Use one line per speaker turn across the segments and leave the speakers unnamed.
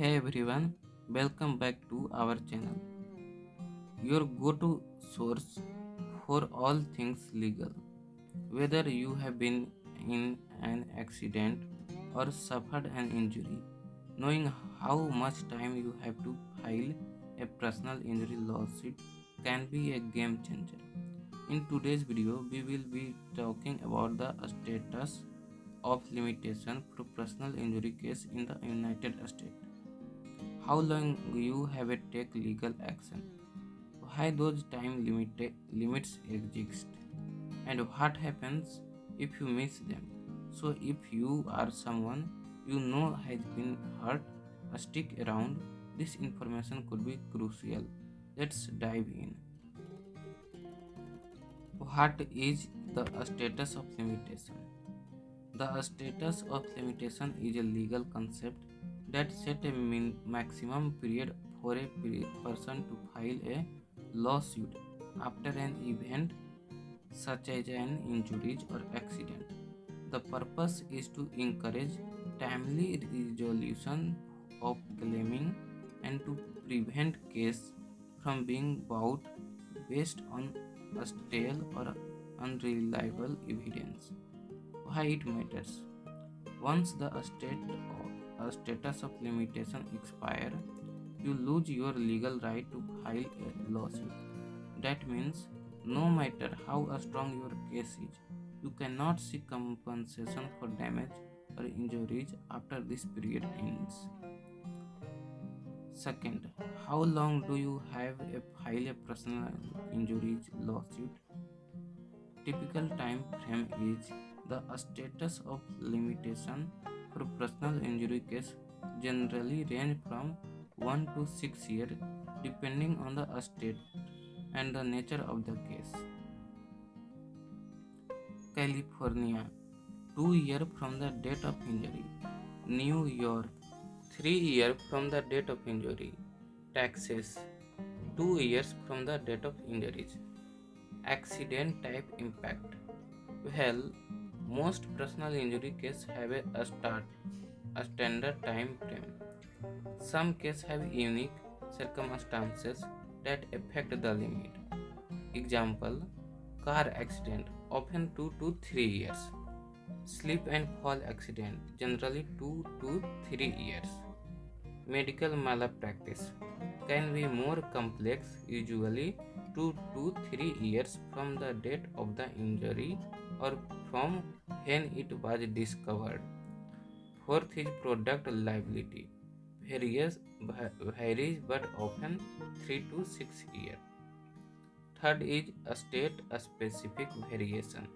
Hey everyone, welcome back to our channel, your go to source for all things legal. Whether you have been in an accident or suffered an injury, knowing how much time you have to file a personal injury lawsuit can be a game changer. In today's video, we will be talking about the status of limitation for personal injury case in the United States. How long you have to take legal action, why those limits exist, and what happens if you miss them. So, if you are someone you know has been hurt, stick around. This information could be crucial. Let's dive in. What is the status of limitation? The status of limitation is a legal concept that sets a maximum period for a person to file a lawsuit after an event such as an injury or accident. The purpose is to encourage timely resolution of claiming and to prevent case from being brought based on stale or unreliable evidence. Why it matters? Once the status of limitation expire, you lose your legal right to file a lawsuit. That means no matter how strong your case is, you cannot seek compensation for damage or injuries after this period ends. Second, how long do you have to file a personal injuries lawsuit? Typical time frame is the status of limitation for personal injury case generally range from 1 to 6 years depending on the state and the nature of the case. California, 2 years from the date of injury. New York, 3 years from the date of injury. Texas, 2 years from the date of injuries. Accident type impact. Well, most personal injury cases have a standard time frame. Some cases have unique circumstances that affect the limit. Example, car accident, often 2 to 3 years. Slip and fall accident, generally 2 to 3 years. Medical malpractice can be more complex, usually 2 to 3 years from the date of the injury or from when it was discovered. Fourth is product liability, varies but often 3 to 6 years. Third is a state specific variation.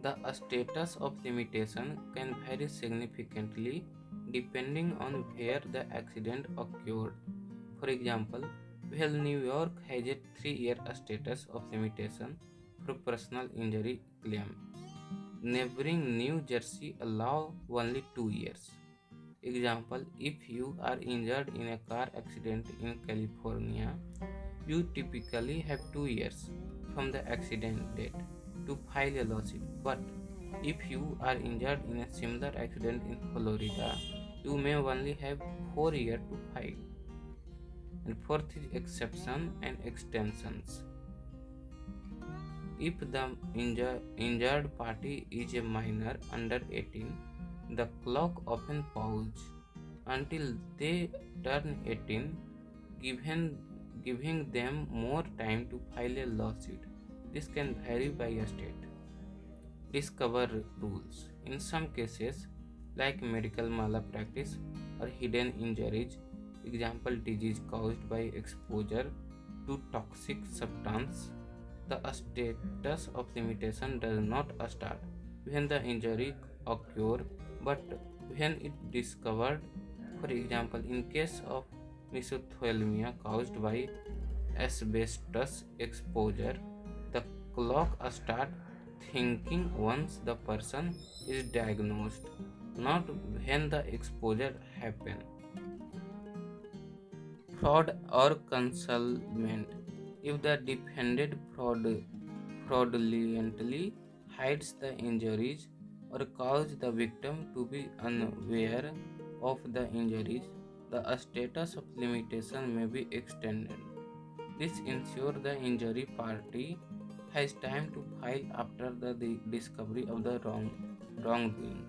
The status of limitation can vary significantly depending on where the accident occurred. For example, while New York has a 3-year status of limitation for personal injury claim, neighboring New Jersey allow only 2 years. Example, if you are injured in a car accident in California, you typically have 2 years from the accident date to file a lawsuit. But if you are injured in a similar accident in Florida, you may only have 4 years to file. And fourth is exception and extensions. If the injured party is a minor under 18, the clock often pauses until they turn 18, giving them more time to file a lawsuit. This can vary by a state. Discover rules. In some cases, like medical malpractice or hidden injuries, example disease caused by exposure to toxic substance, the status of limitation does not start when the injury occurs, but when it discovered. For example, in case of mesothelioma caused by asbestos exposure, the clock starts thinking once the person is diagnosed, not when the exposure happened. Fraud or concealment. If the defendant fraudulently hides the injuries or causes the victim to be unaware of the injuries, the status of limitation may be extended. This ensures the injury party has time to file after the discovery of the wrongdoing.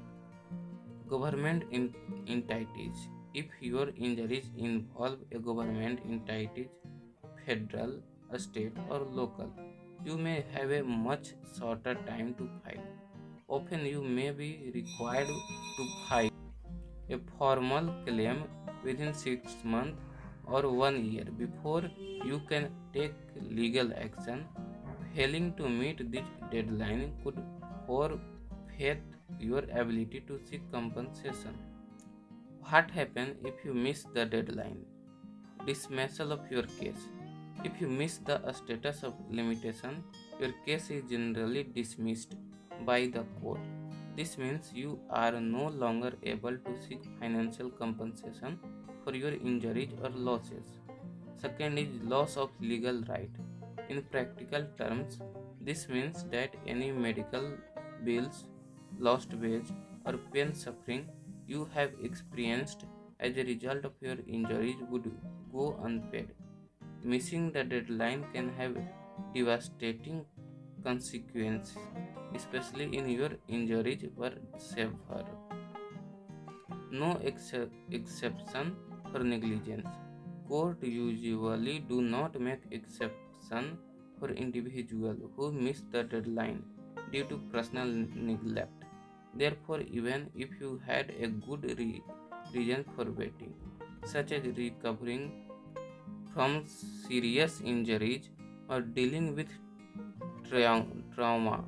Government entities. If your injuries involve a government entities, federal, state, or local, you may have a much shorter time to file. Often, you may be required to file a formal claim within 6 months or 1 year before you can take legal action. Failing to meet this deadline could forfeit your ability to seek compensation. What happens if you miss the deadline? Dismissal of your case. If you miss the status of limitation, your case is generally dismissed by the court. This means you are no longer able to seek financial compensation for your injuries or losses. Second is loss of legal right. In practical terms, this means that any medical bills, lost wage, or pain suffering you have experienced as a result of your injuries would go unpaid. Missing the deadline can have devastating consequences, especially in your injuries were severe. No exception for negligence. Court usually do not make exception for individuals who miss the deadline due to personal neglect. Therefore, even if you had a good reason for waiting, such as recovering from serious injuries or dealing with trauma,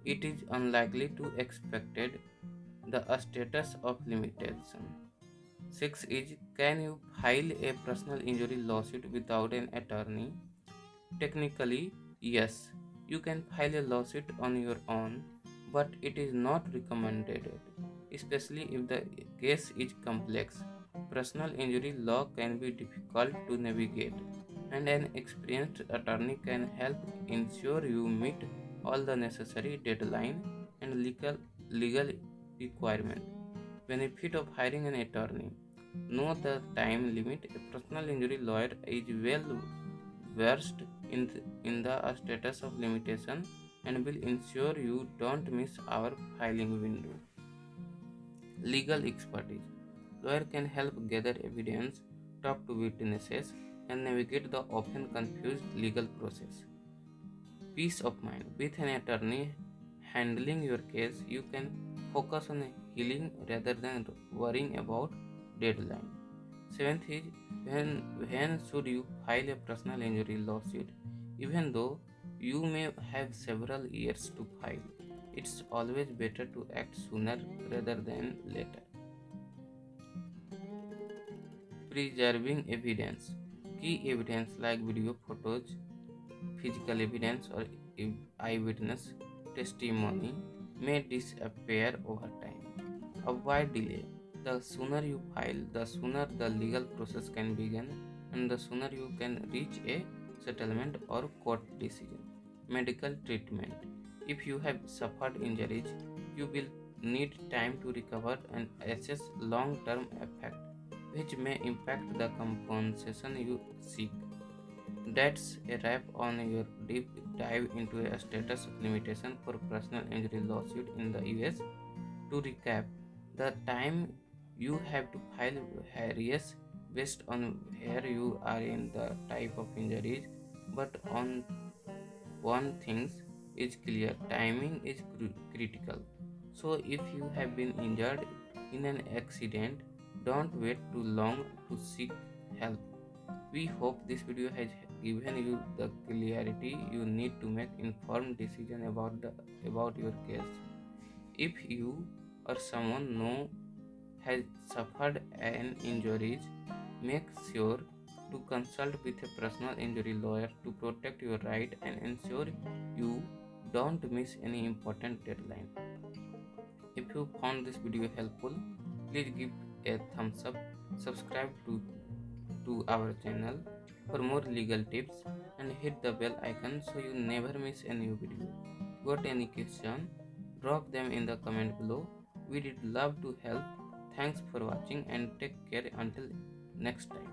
it is unlikely to expected the status of limitation. 6 is, can you file a personal injury lawsuit without an attorney? Technically, yes, you can file a lawsuit on your own, but it is not recommended, especially if the case is complex. Personal injury law can be difficult to navigate, and an experienced attorney can help ensure you meet all the necessary deadline and legal requirement. Benefit of hiring an attorney. Know the time limit. A personal injury lawyer is well versed in the status of limitation and will ensure you don't miss our filing window. Legal expertise. Lawyer can help gather evidence, talk to witnesses, and navigate the often confused legal process. Peace of mind. With an attorney handling your case, you can focus on healing rather than worrying about deadline. Seventh is, when should you file a personal injury lawsuit? Even though you may have several years to file, it's always better to act sooner rather than later. Preserving evidence. Key evidence like video photos, physical evidence, or eyewitness testimony may disappear over time. Avoid delay. The sooner you file, the sooner the legal process can begin, and the sooner you can reach a settlement or court decision. Medical treatment. If you have suffered injuries, you will need time to recover and assess long term effect, which may impact the compensation you seek. That's a wrap on your deep dive into a status of limitation for personal injury lawsuit in the US. To recap, the time you have to file varies based on where you are in the type of injuries, but on one thing is clear: timing is critical. So, if you have been injured in an accident, don't wait too long to seek help. We hope this video has given you the clarity you need to make informed decision about your case. If you or someone know has suffered an injuries, make sure to consult with a personal injury lawyer to protect your right and ensure you don't miss any important deadline. If you found this video helpful, please give a thumbs up, subscribe to our channel for more legal tips, and hit the bell icon so you never miss a new video. Got any question? Drop them in the comment below. We did love to help. Thanks for watching and take care until next time.